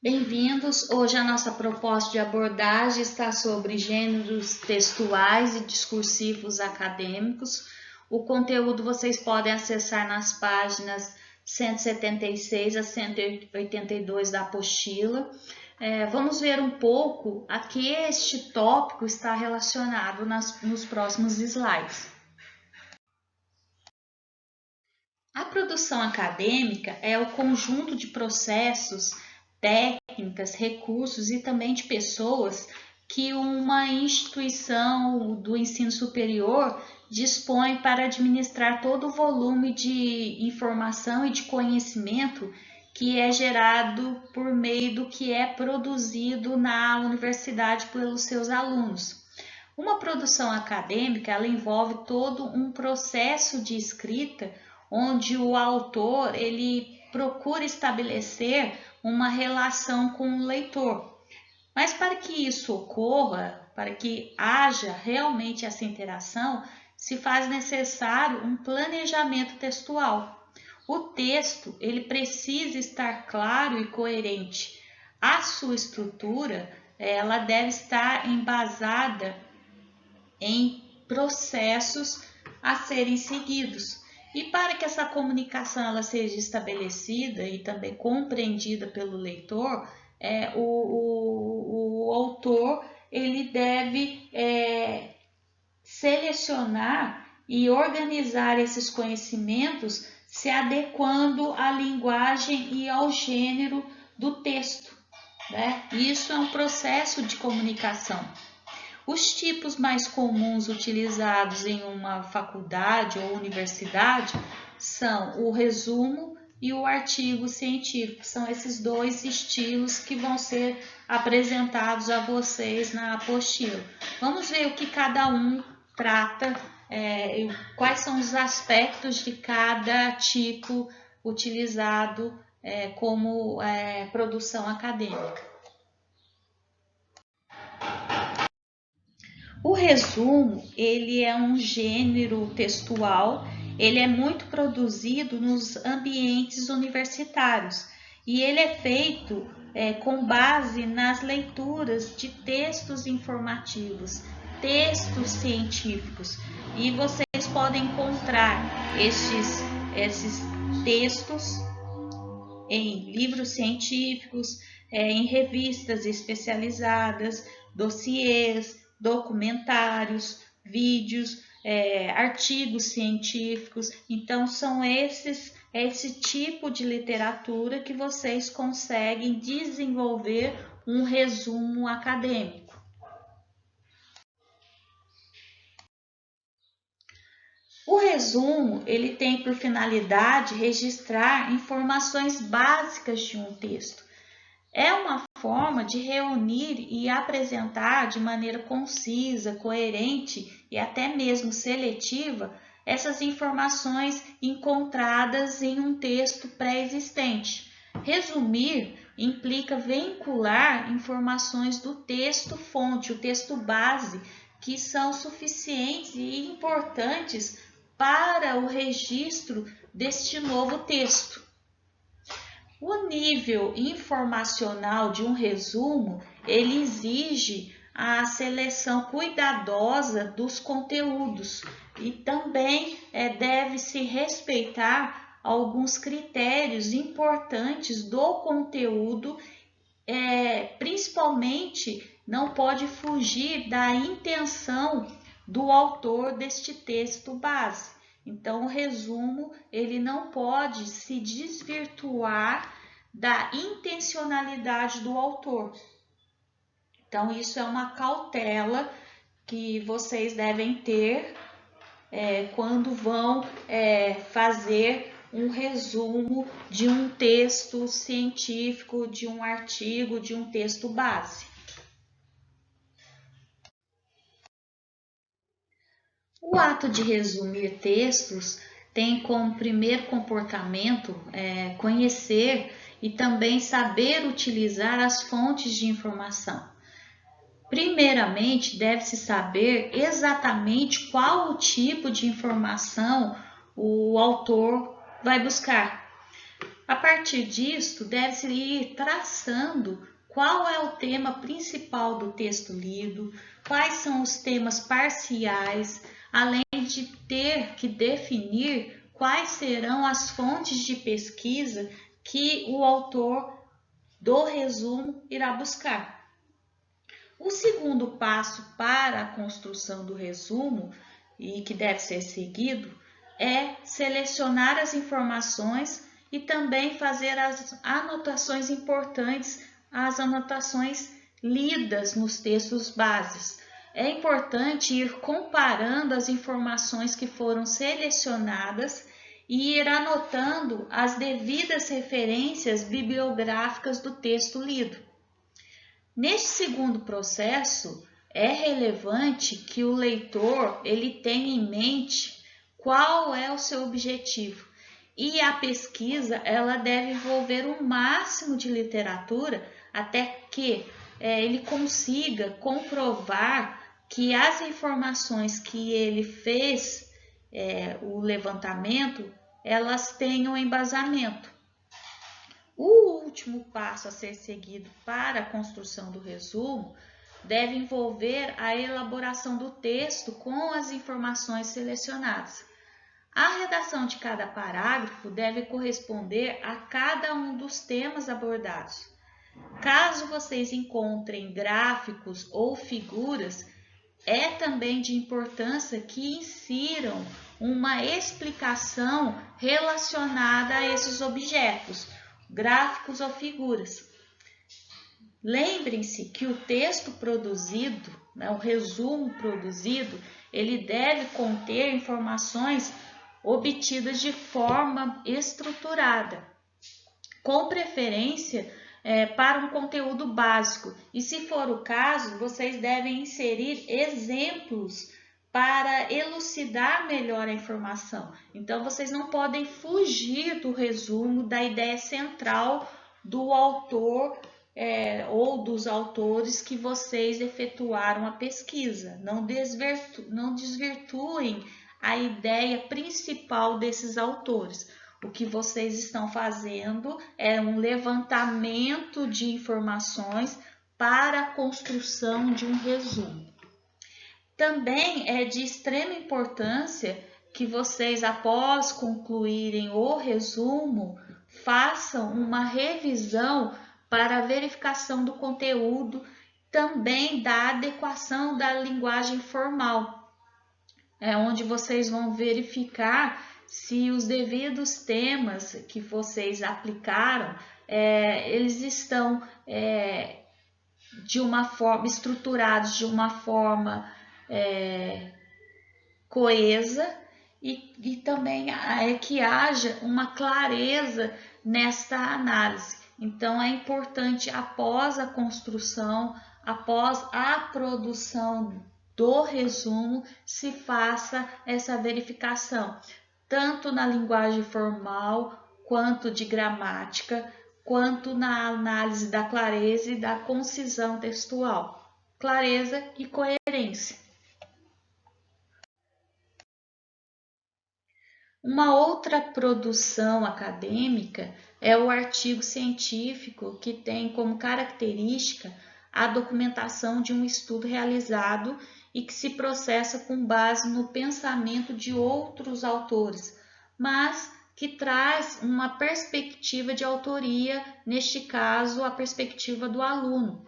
Bem-vindos! Hoje a nossa proposta de abordagem está sobre gêneros textuais e discursivos acadêmicos. O conteúdo vocês podem acessar nas páginas 176 a 182 da apostila. Vamos ver um pouco a que este tópico está relacionado nos próximos slides. A produção acadêmica é o conjunto de processos, técnicas, recursos e também de pessoas que uma instituição do ensino superior dispõe para administrar todo o volume de informação e de conhecimento que é gerado por meio do que é produzido na universidade pelos seus alunos. Uma produção acadêmica, ela envolve todo um processo de escrita onde o autor ele procura estabelecer uma relação com o leitor. Mas para que isso ocorra, para que haja realmente essa interação, se faz necessário um planejamento textual. O texto ele precisa estar claro e coerente. A sua estrutura ela deve estar embasada em processos a serem seguidos. E para que essa comunicação ela seja estabelecida e também compreendida pelo leitor, o autor ele deve selecionar e organizar esses conhecimentos se adequando à linguagem e ao gênero do texto, né? Isso é um processo de comunicação. Os tipos mais comuns utilizados em uma faculdade ou universidade são o resumo e o artigo científico. São esses dois estilos que vão ser apresentados a vocês na apostila. Vamos ver o que cada um trata, quais são os aspectos de cada tipo utilizado como produção acadêmica. O resumo, ele é um gênero textual, ele é muito produzido nos ambientes universitários e ele é feito com base nas leituras de textos informativos, textos científicos. E vocês podem encontrar esses textos em livros científicos, em revistas especializadas, dossiês, documentários, vídeos, artigos científicos. Então, são esse tipo de literatura que vocês conseguem desenvolver um resumo acadêmico. O resumo, ele tem por finalidade registrar informações básicas de um texto. É uma forma de reunir e apresentar de maneira concisa, coerente e até mesmo seletiva essas informações encontradas em um texto pré-existente. Resumir implica vincular informações do texto-fonte, o texto base, que são suficientes e importantes para o registro deste novo texto. O nível informacional de um resumo, ele exige a seleção cuidadosa dos conteúdos e também deve-se respeitar alguns critérios importantes do conteúdo, principalmente não pode fugir da intenção do autor deste texto base. Então, o resumo ele não pode se desvirtuar da intencionalidade do autor. Então, isso é uma cautela que vocês devem ter quando vão fazer um resumo de um texto científico, de um artigo, de um texto base. O ato de resumir textos tem como primeiro comportamento conhecer e também saber utilizar as fontes de informação. Primeiramente, deve-se saber exatamente qual o tipo de informação o autor vai buscar. A partir disto, deve-se ir traçando qual é o tema principal do texto lido, quais são os temas parciais, além de ter que definir quais serão as fontes de pesquisa que o autor do resumo irá buscar. O segundo passo para a construção do resumo, e que deve ser seguido, é selecionar as informações e também fazer as anotações importantes, as anotações lidas nos textos bases. É importante ir comparando as informações que foram selecionadas e ir anotando as devidas referências bibliográficas do texto lido. Neste segundo processo, é relevante que o leitor ele tenha em mente qual é o seu objetivo. E a pesquisa ela deve envolver o máximo de literatura até que ele consiga comprovar que as informações que ele fez, o levantamento, elas tenham embasamento. O último passo a ser seguido para a construção do resumo deve envolver a elaboração do texto com as informações selecionadas. A redação de cada parágrafo deve corresponder a cada um dos temas abordados. Caso vocês encontrem gráficos ou figuras, é também de importância que insiram uma explicação relacionada a esses objetos, gráficos ou figuras. Lembrem-se que o texto produzido, o resumo produzido, ele deve conter informações obtidas de forma estruturada, com preferência para um conteúdo básico. E se for o caso, vocês devem inserir exemplos para elucidar melhor a informação. Então, vocês não podem fugir do resumo, da ideia central do autor ou dos autores que vocês efetuaram a pesquisa. Não desvirtuem a ideia principal desses autores. O que vocês estão fazendo é um levantamento de informações para a construção de um resumo. Também é de extrema importância que vocês, após concluírem o resumo, façam uma revisão para a verificação do conteúdo, também da adequação da linguagem formal, onde vocês vão verificar se os devidos temas que vocês aplicaram, eles estão de uma forma estruturados de uma forma coesa e também que haja uma clareza nesta análise. Então, é importante, após a construção, após a produção do resumo, se faça essa verificação, tanto na linguagem formal, quanto de gramática, quanto na análise da clareza e da concisão textual. Clareza e coerência. Uma outra produção acadêmica é o artigo científico, que tem como característica a documentação de um estudo realizado e que se processa com base no pensamento de outros autores, mas que traz uma perspectiva de autoria, neste caso, a perspectiva do aluno.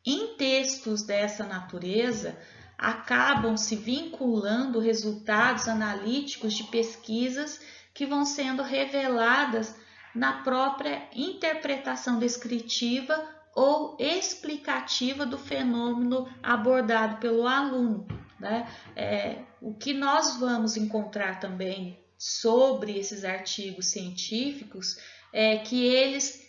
Em textos dessa natureza, acabam se vinculando resultados analíticos de pesquisas que vão sendo reveladas na própria interpretação descritiva ou explicativa do fenômeno abordado pelo aluno, né? O que nós vamos encontrar também sobre esses artigos científicos é que eles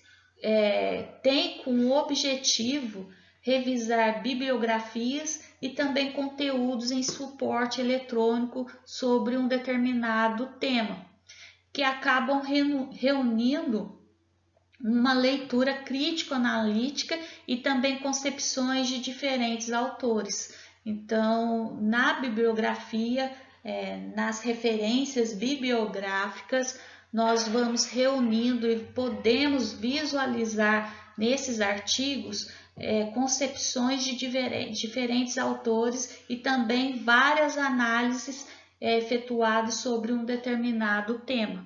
têm como objetivo revisar bibliografias e também conteúdos em suporte eletrônico sobre um determinado tema, que acabam reunindo uma leitura crítico-analítica e também concepções de diferentes autores. Então, na bibliografia, nas referências bibliográficas, nós vamos reunindo e podemos visualizar nesses artigos concepções de diferentes autores e também várias análises efetuadas sobre um determinado tema.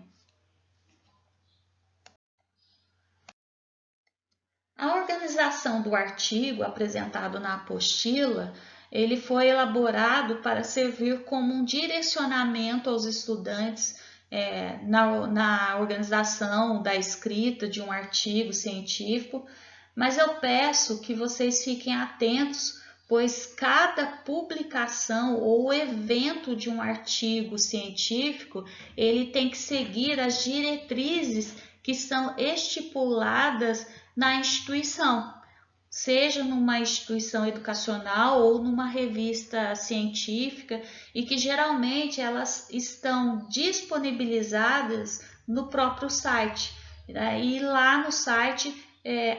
A organização do artigo apresentado na apostila, ele foi elaborado para servir como um direcionamento aos estudantes na organização da escrita de um artigo científico, mas eu peço que vocês fiquem atentos, pois cada publicação ou evento de um artigo científico, ele tem que seguir as diretrizes que são estipuladas na instituição, seja numa instituição educacional ou numa revista científica, e que geralmente elas estão disponibilizadas no próprio site. E lá no site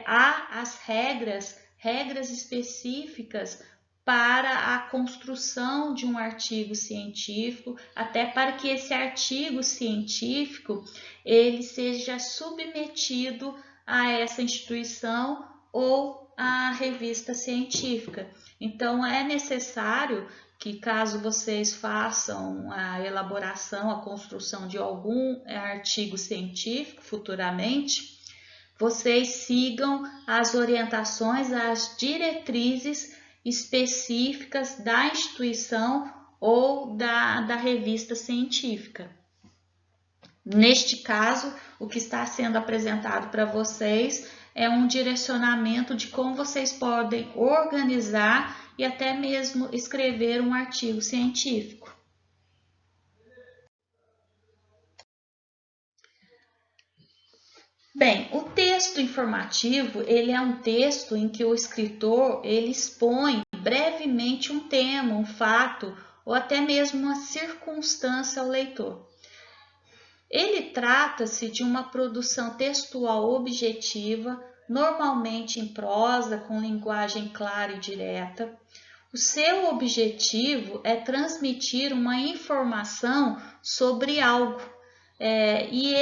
há as regras específicas para a construção de um artigo científico, até para que esse artigo científico ele seja submetido a essa instituição ou a revista científica. Então, é necessário que, caso vocês façam a elaboração, a construção de algum artigo científico futuramente, vocês sigam as orientações, as diretrizes específicas da instituição ou da revista científica. Neste caso, o que está sendo apresentado para vocês é um direcionamento de como vocês podem organizar e até mesmo escrever um artigo científico. Bem, o texto informativo, ele é um texto em que o escritor ele expõe brevemente um tema, um fato ou até mesmo uma circunstância ao leitor. Ele trata-se de uma produção textual objetiva, normalmente em prosa, com linguagem clara e direta. O seu objetivo é transmitir uma informação sobre algo. E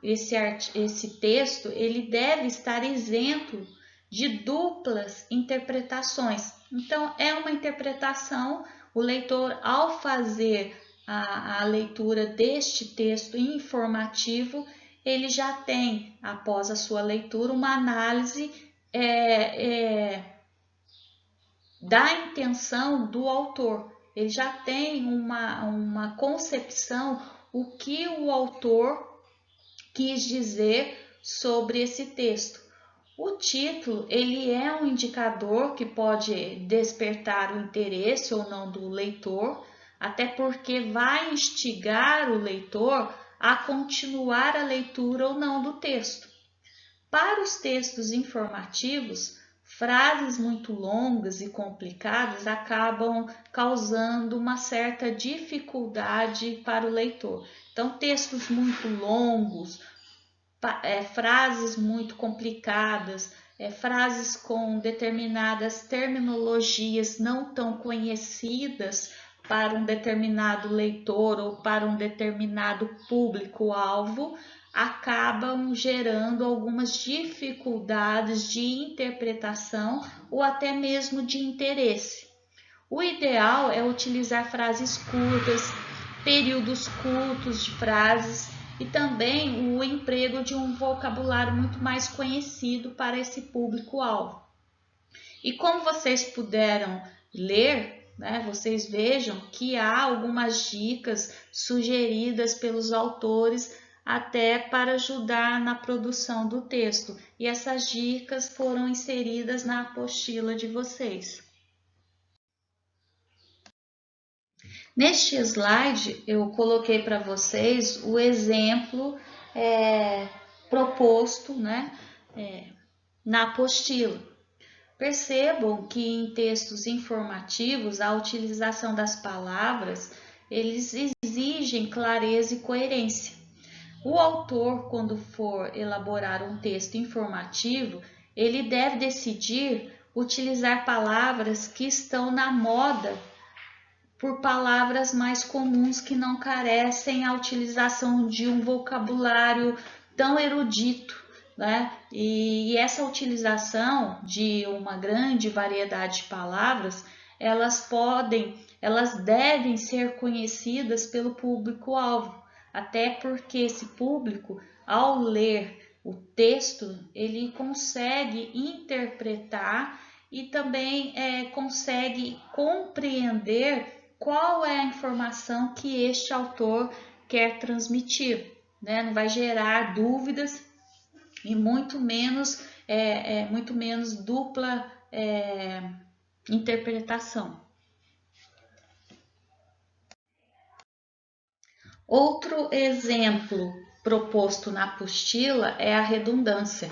esse texto ele deve estar isento de duplas interpretações. Então, é uma interpretação, o leitor, ao fazer a leitura deste texto informativo, ele já tem, após a sua leitura, uma análise da intenção do autor. Ele já tem uma concepção, o que o autor quis dizer sobre esse texto. O título, ele é um indicador que pode despertar o interesse ou não do leitor, até porque vai instigar o leitor a continuar a leitura ou não do texto. Para os textos informativos, frases muito longas e complicadas acabam causando uma certa dificuldade para o leitor. Então, textos muito longos, frases muito complicadas, frases com determinadas terminologias não tão conhecidas para um determinado leitor ou para um determinado público-alvo, acabam gerando algumas dificuldades de interpretação ou até mesmo de interesse. O ideal é utilizar frases curtas, períodos curtos de frases e também o emprego de um vocabulário muito mais conhecido para esse público-alvo. E como vocês puderam ler, vocês vejam que há algumas dicas sugeridas pelos autores até para ajudar na produção do texto. E essas dicas foram inseridas na apostila de vocês. Neste slide, eu coloquei para vocês o exemplo proposto na apostila. Percebam que em textos informativos, a utilização das palavras, eles exigem clareza e coerência. O autor, quando for elaborar um texto informativo, ele deve decidir utilizar palavras que estão na moda por palavras mais comuns que não carecem a utilização de um vocabulário tão erudito, né? E essa utilização de uma grande variedade de palavras, elas devem ser conhecidas pelo público-alvo, até porque esse público, ao ler o texto, ele consegue interpretar e também consegue compreender qual é a informação que este autor quer transmitir, né? Não vai gerar dúvidas e muito menos dupla interpretação. Outro exemplo proposto na apostila é a redundância.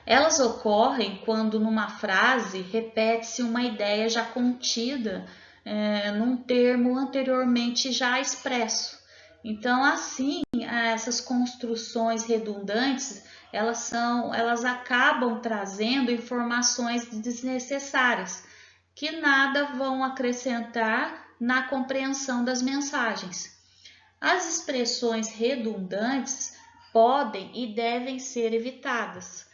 Elas ocorrem quando numa frase repete-se uma ideia já contida num termo anteriormente já expresso. Então, assim, essas construções redundantes, elas acabam trazendo informações desnecessárias, que nada vão acrescentar na compreensão das mensagens. As expressões redundantes podem e devem ser evitadas.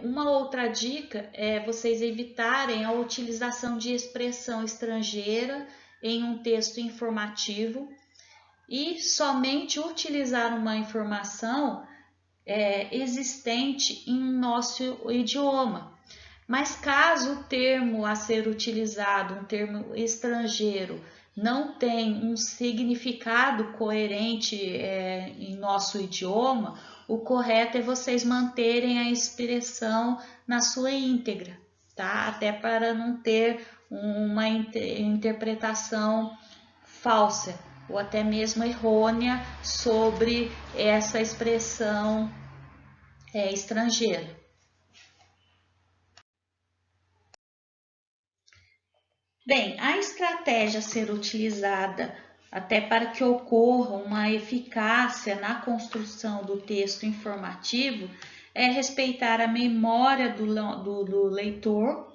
Uma outra dica é vocês evitarem a utilização de expressão estrangeira em um texto informativo e somente utilizar uma informação existente em nosso idioma. Mas caso o termo a ser utilizado, um termo estrangeiro, não tem um significado coerente em nosso idioma, o correto é vocês manterem a expressão na sua íntegra, tá? Até para não ter uma interpretação falsa ou até mesmo errônea sobre essa expressão estrangeira. Bem, a estratégia a ser utilizada até para que ocorra uma eficácia na construção do texto informativo é respeitar a memória do leitor,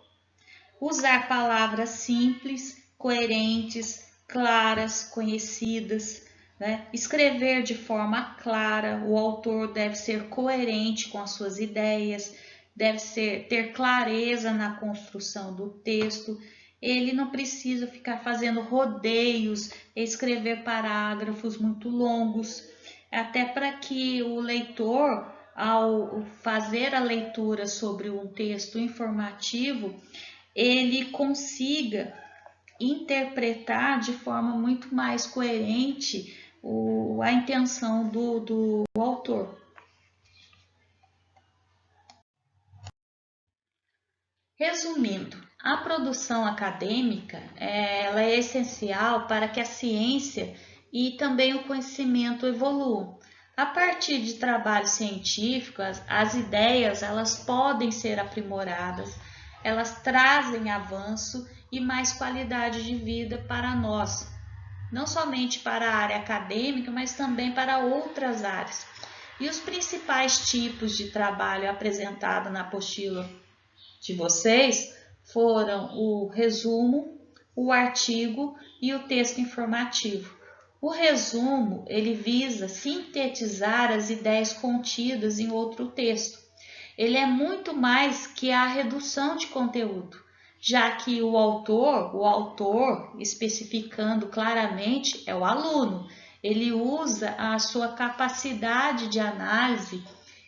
usar palavras simples, coerentes, claras, conhecidas, né? Escrever de forma clara, o autor deve ser coerente com as suas ideias, deve ter clareza na construção do texto. Ele não precisa ficar fazendo rodeios, escrever parágrafos muito longos, até para que o leitor, ao fazer a leitura sobre um texto informativo, ele consiga interpretar de forma muito mais coerente a intenção do autor. Resumindo, a produção acadêmica ela é essencial para que a ciência e também o conhecimento evoluam. A partir de trabalhos científicos, as ideias elas podem ser aprimoradas, elas trazem avanço e mais qualidade de vida para nós, não somente para a área acadêmica, mas também para outras áreas. E os principais tipos de trabalho apresentados na apostila de vocês foram o resumo, o artigo e o texto informativo. O resumo, ele visa sintetizar as ideias contidas em outro texto. Ele é muito mais que a redução de conteúdo, já que o autor, especificando claramente, é o aluno. Ele usa a sua capacidade de análise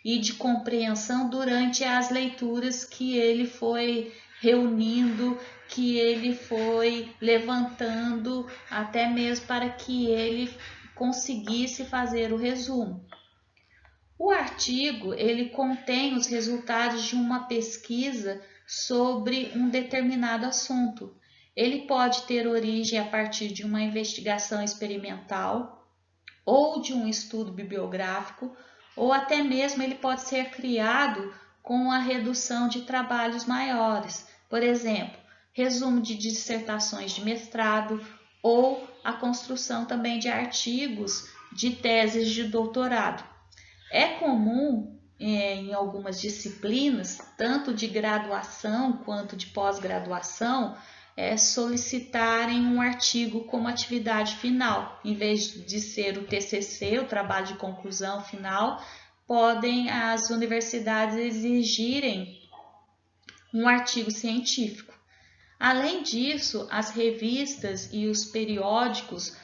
e de compreensão durante as leituras que ele foi reunindo, que ele foi levantando, até mesmo para que ele conseguisse fazer o resumo. O artigo, ele contém os resultados de uma pesquisa sobre um determinado assunto. Ele pode ter origem a partir de uma investigação experimental ou de um estudo bibliográfico, ou até mesmo ele pode ser criado com a redução de trabalhos maiores, por exemplo, resumo de dissertações de mestrado ou a construção também de artigos de teses de doutorado. É comum em algumas disciplinas, tanto de graduação quanto de pós-graduação, solicitarem um artigo como atividade final. Em vez de ser o TCC, o trabalho de conclusão final, podem as universidades exigirem um artigo científico. Além disso, as revistas e os periódicos,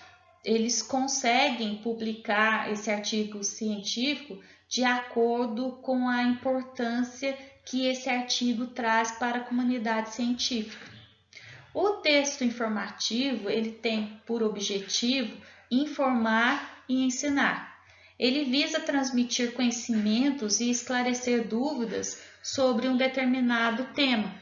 eles conseguem publicar esse artigo científico de acordo com a importância que esse artigo traz para a comunidade científica. O texto informativo, ele tem por objetivo informar e ensinar. Ele visa transmitir conhecimentos e esclarecer dúvidas sobre um determinado tema.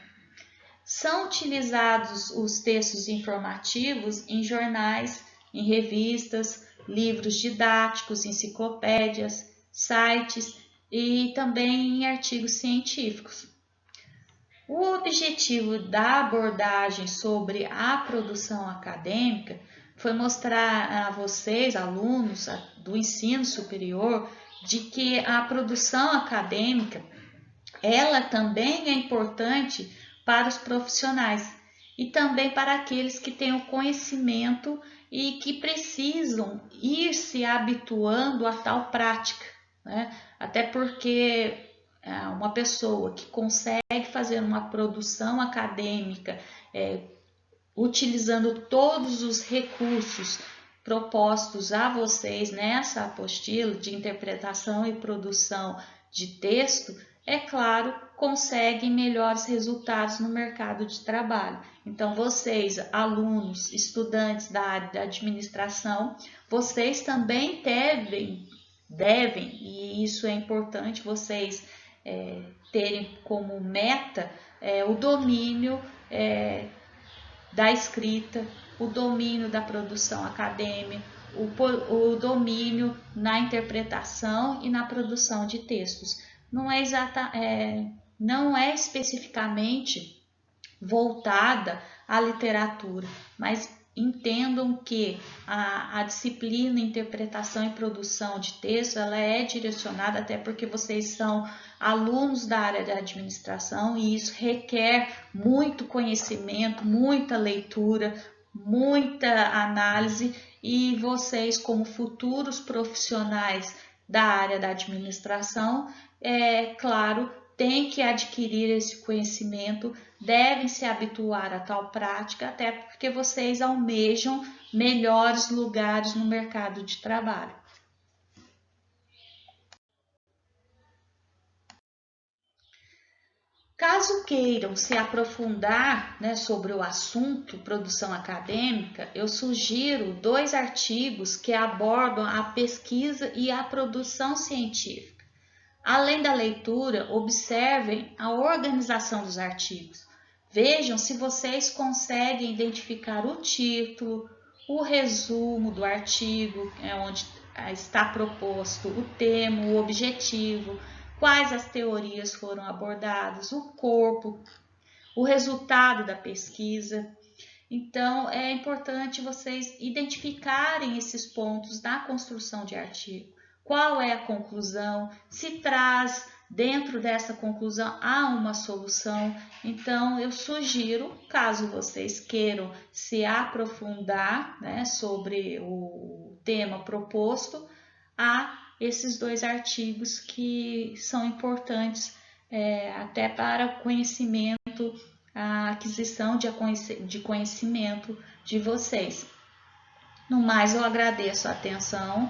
São utilizados os textos informativos em jornais, em revistas, livros didáticos, enciclopédias, sites e também em artigos científicos. O objetivo da abordagem sobre a produção acadêmica foi mostrar a vocês, alunos do ensino superior, de que a produção acadêmica, ela também é importante para os profissionais e também para aqueles que têm o conhecimento e que precisam ir se habituando a tal prática, né? Até porque uma pessoa que consegue fazer uma produção acadêmica utilizando todos os recursos propostos a vocês nessa apostila de interpretação e produção de texto, é claro, conseguem melhores resultados no mercado de trabalho. Então, vocês, alunos, estudantes da área da administração, vocês também devem, e isso é importante, vocês terem como meta o domínio da escrita, o domínio da produção acadêmica, o domínio na interpretação e na produção de textos. Não é especificamente voltada à literatura, mas entendam que a disciplina interpretação e produção de texto, ela é direcionada até porque vocês são alunos da área da administração e isso requer muito conhecimento, muita leitura, muita análise e vocês como futuros profissionais da área da administração, claro, têm que adquirir esse conhecimento, devem se habituar a tal prática, até porque vocês almejam melhores lugares no mercado de trabalho. Caso queiram se aprofundar sobre o assunto produção acadêmica, eu sugiro 2 artigos que abordam a pesquisa e a produção científica. Além da leitura, observem a organização dos artigos. Vejam se vocês conseguem identificar o título, o resumo do artigo, onde está proposto o tema, o objetivo, quais as teorias foram abordadas, o corpo, o resultado da pesquisa. Então, é importante vocês identificarem esses pontos na construção de artigo. Qual é a conclusão? Se traz dentro dessa conclusão há uma solução. Então, eu sugiro, caso vocês queiram se aprofundar sobre o tema proposto, a esses 2 artigos que são importantes até para o conhecimento, a aquisição de conhecimento de vocês. No mais, eu agradeço a atenção,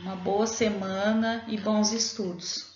uma boa semana e bons estudos.